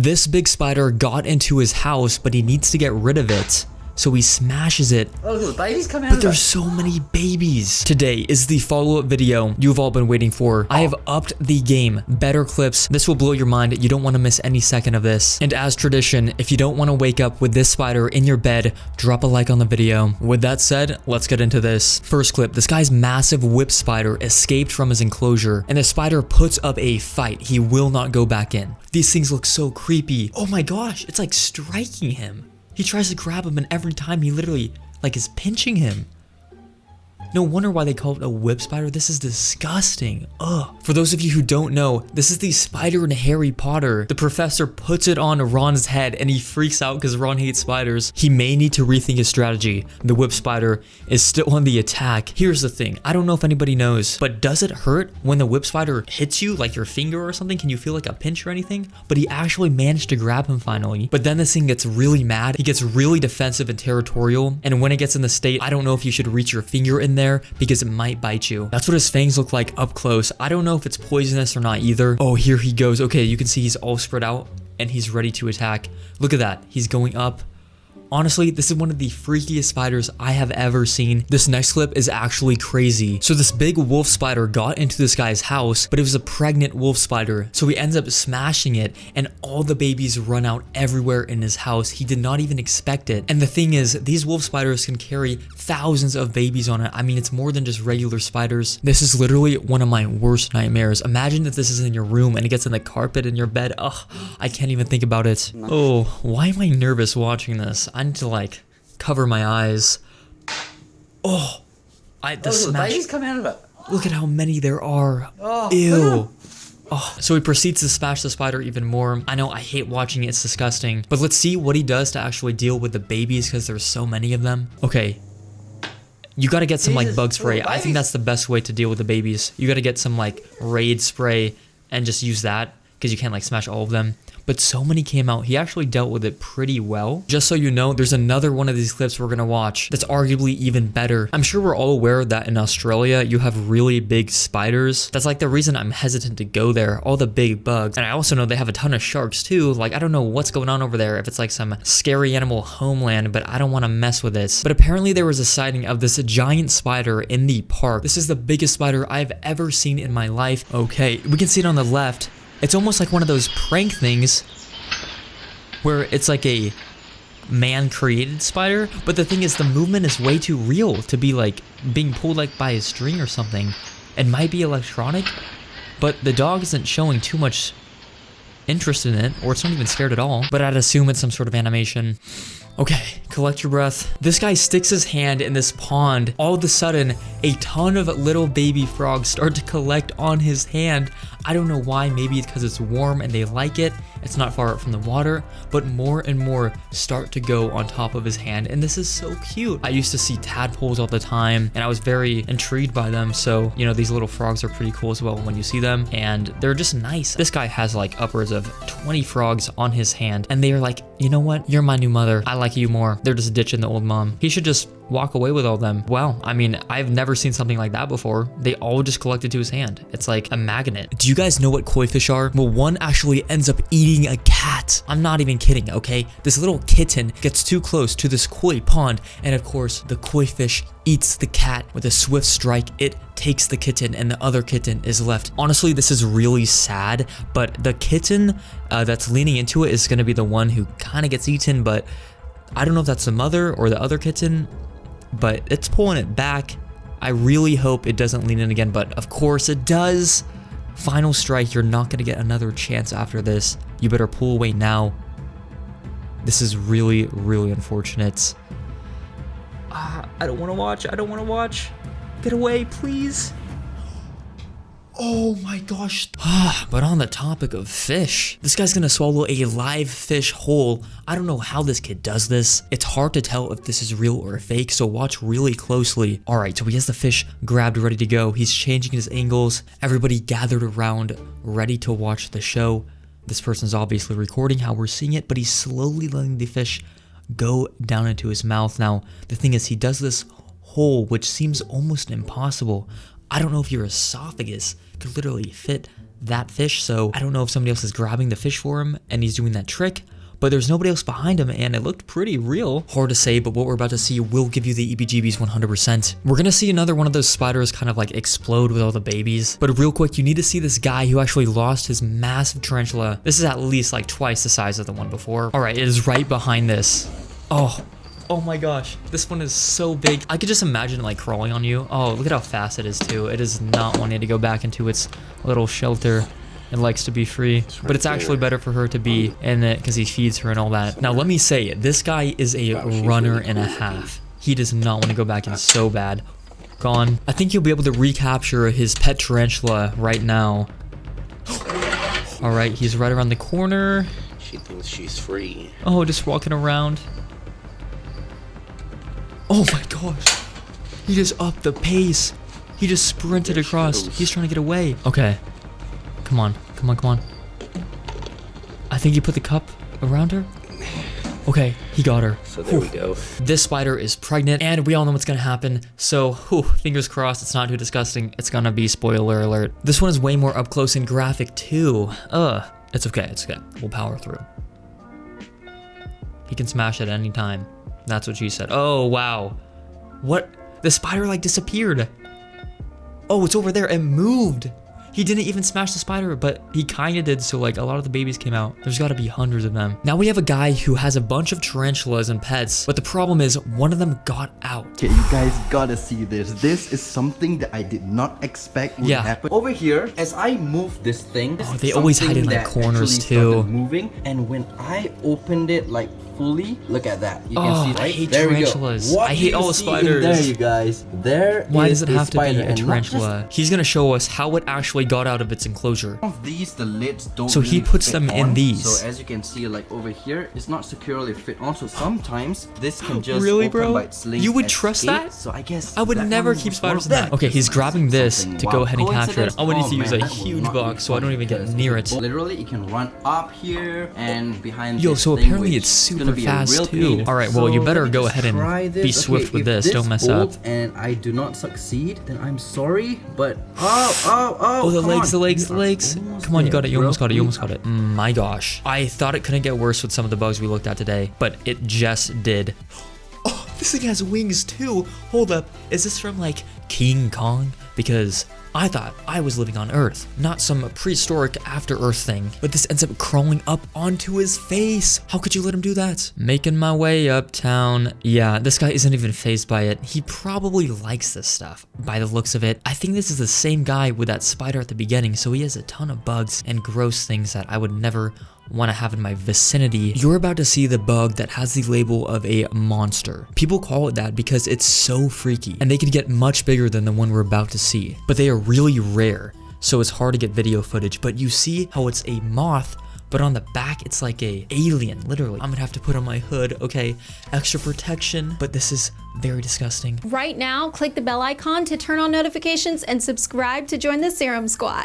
This big spider got into his house, but he needs to get rid of it. So he smashes it. Oh, the babies come out. But there's so many babies. Today is the follow-up video you've all been waiting for. I have upped the game. Better clips. This will blow your mind. You don't want to miss any second of this. And as tradition, if you don't want to wake up with this spider in your bed, drop a like on the video. With that said, let's get into this. First clip, this guy's massive whip spider escaped from his enclosure, and the spider puts up a fight. He will not go back in. These things look so creepy. Oh my gosh, it's like striking him. He tries to grab him, and every time he literally, like, is pinching him. No wonder why they call it a whip spider. This is disgusting. Ugh. For those of you who don't know, this is the spider in Harry Potter. The professor puts it on Ron's head and he freaks out because Ron hates spiders. He may need to rethink his strategy. The whip spider is still on the attack. Here's the thing. I don't know if anybody knows, but does it hurt when the whip spider hits you, like your finger or something? Can you feel like a pinch or anything? But he actually managed to grab him finally. But then this thing gets really mad. He gets really defensive and territorial. And when it gets in the state, I don't know if you should reach your finger in there because it might bite you. That's what his fangs look like up close. I don't know if it's poisonous or not either. Oh, here he goes. Okay, you can see he's all spread out and he's ready to attack. Look at that. He's going up. Honestly, this is one of the freakiest spiders I have ever seen. This next clip is actually crazy. So this big wolf spider got into this guy's house, but it was a pregnant wolf spider. So he ends up smashing it and all the babies run out everywhere in his house. He did not even expect it. And the thing is, these wolf spiders can carry thousands of babies on it. I mean, it's more than just regular spiders. This is literally one of my worst nightmares. Imagine if this is in your room and it gets in the carpet in your bed. Ugh, I can't even think about it. Oh, why am I nervous watching this? I need to like cover my eyes. Oh, the smash. Babies come out of it. Look at how many there are. Oh, ew. Oh, so he proceeds to smash the spider even more. I know, I hate watching it, it's disgusting. But let's see what he does to actually deal with the babies because there's so many of them. Okay. You gotta get some like bug spray. I think that's the best way to deal with the babies. You gotta get some like Raid spray and just use that because you can't like smash all of them. But so many came out. He actually dealt with it pretty well. Just so you know, there's another one of these clips we're gonna watch that's arguably even better. I'm sure we're all aware that in Australia, you have really big spiders. That's like the reason I'm hesitant to go there, all the big bugs. And I also know they have a ton of sharks too. Like, I don't know what's going on over there, if it's like some scary animal homeland, but I don't wanna mess with this. But apparently there was a sighting of this giant spider in the park. This is the biggest spider I've ever seen in my life. Okay, we can see it on the left. It's almost like one of those prank things where it's like a man-created spider, but the thing is the movement is way too real to be like being pulled like by a string or something. It might be electronic, but the dog isn't showing too much interest in it, or it's not even scared at all, but I'd assume it's some sort of animation. Okay, collect your breath. This guy sticks his hand in this pond. All of a sudden, a ton of little baby frogs start to collect on his hand. I don't know why, maybe it's because it's warm and they like it. It's not far up from the water, but more and more start to go on top of his hand, and this is so cute. I used to see tadpoles all the time, and I was very intrigued by them, so, you know, these little frogs are pretty cool as well when you see them, and they're just nice. This guy has like upwards of 20 frogs on his hand, and they are like, you know what? You're my new mother. I like you more. They're just ditching the old mom. He should just walk away with all them. Well, I mean, I've never seen something like that before. They all just collected to his hand. It's like a magnet. Do you guys know what koi fish are? Well, one actually ends up eating a cat. I'm not even kidding, okay? This little kitten gets too close to this koi pond, and of course, the koi fish eats the cat. With a swift strike, it takes the kitten, and the other kitten is left. Honestly, this is really sad, but the kitten that's leaning into it is gonna be the one who kind of gets eaten, but I don't know if that's the mother or the other kitten, but it's pulling it back. I really hope it doesn't lean in again, but of course it does. Final strike, you're not gonna get another chance after this. You better pull away now. This is really, really unfortunate. I don't wanna watch, I don't wanna watch. Get away, please. Oh my gosh. But on the topic of fish, this guy's gonna swallow a live fish whole. I don't know how this kid does this. It's hard to tell if this is real or fake, so watch really closely. All right, so he has the fish grabbed, ready to go. He's changing his angles. Everybody gathered around, ready to watch the show. This person's obviously recording how we're seeing it, but he's slowly letting the fish go down into his mouth. Now, the thing is, he does this whole, which seems almost impossible. I don't know if your esophagus could literally fit that fish, so I don't know if somebody else is grabbing the fish for him and he's doing that trick, but there's nobody else behind him and it looked pretty real. Hard to say, but what we're about to see will give you the EBGBs 100%. We're gonna see another one of those spiders kind of like explode with all the babies. But real quick, you need to see this guy who actually lost his massive tarantula. This is at least like twice the size of the one before. All right, it is right behind this. Oh my gosh, this one is so big. I could just imagine it like crawling on you. Oh, look at how fast it is too. It is not wanting to go back into its little shelter. It likes to be free, but it's actually better for her to be in it because he feeds her and all that. Now, let me say, this guy is a runner and a half. He does not want to go back in so bad. Gone. I think he'll be able to recapture his pet tarantula right now. All right, he's right around the corner. She thinks she's free. Oh, just walking around. Oh my gosh. He just upped the pace. He just sprinted across. He's trying to get away. Okay. Come on. Come on, come on. I think he put the cup around her. Okay, he got her. So there we go. This spider is pregnant, and we all know what's gonna happen. So, fingers crossed it's not too disgusting. It's gonna be spoiler alert. This one is way more up close and graphic too. It's okay, it's okay. We'll power through. He can smash at any time. That's what she said. Oh, wow. What? The spider like disappeared. Oh, it's over there. It moved. He didn't even smash the spider, but he kind of did, so like a lot of the babies came out. There's got to be hundreds of them. Now we have a guy who has a bunch of tarantulas and pets, but the problem is one of them got out. Okay, you guys gotta see this. This is something that I did not expect would happen. Over here, as I move this thing, they always hide in like corners too. Moving, and when I opened it like fully, look at that. You can see, right? I hate there tarantulas. I hate all spiders. There, you guys. Why does it have to be a and tarantula? He's gonna show us how it actually got out of its enclosure. Of these, the lids don't. So he puts fit them on. in these. So as you can see, like over here, it's not securely fit on. So sometimes this can just really, open bro? by its links. You would trust that? So I guess I would that never one keep was spiders in one of that. them. Okay, he's grabbing this Something to go ahead and capture it. coincidence? I would need to Oh, use man, a that will huge not box, be so I don't funny even get because near it. Literally, it can run up here and behind. Yo, this so thing, apparently which it's is super gonna be a fast real too. pain. All right, well, you So better let me go just ahead and try be this. swift Okay, with if this. Don't mess up. folds and I do not succeed, then I'm sorry. But oh, The come legs, on. the legs, the You are legs. almost Come on, you there, got it, you bro. almost got it, you almost got it. My gosh. I thought it couldn't get worse with some of the bugs we looked at today, but it just did. Oh, this thing has wings too. Hold up, is this from like King Kong? Because I thought I was living on Earth, not some prehistoric after Earth thing. But this ends up crawling up onto his face. How could you let him do that? Making my way uptown. Yeah, this guy isn't even fazed by it. He probably likes this stuff by the looks of it. I think this is the same guy with that spider at the beginning, so he has a ton of bugs and gross things that I would never want to have in my vicinity. You're about to see the bug that has the label of a monster. People call it that because it's so freaky, and they can get much bigger than the one we're about to see, but they are really rare, so it's hard to get video footage. But you see how it's a moth, but on the back it's like a alien, literally. I'm gonna have to put on my hood, okay, extra protection, but this is very disgusting. Right now, click the bell icon to turn on notifications and subscribe to join the Serum Squad.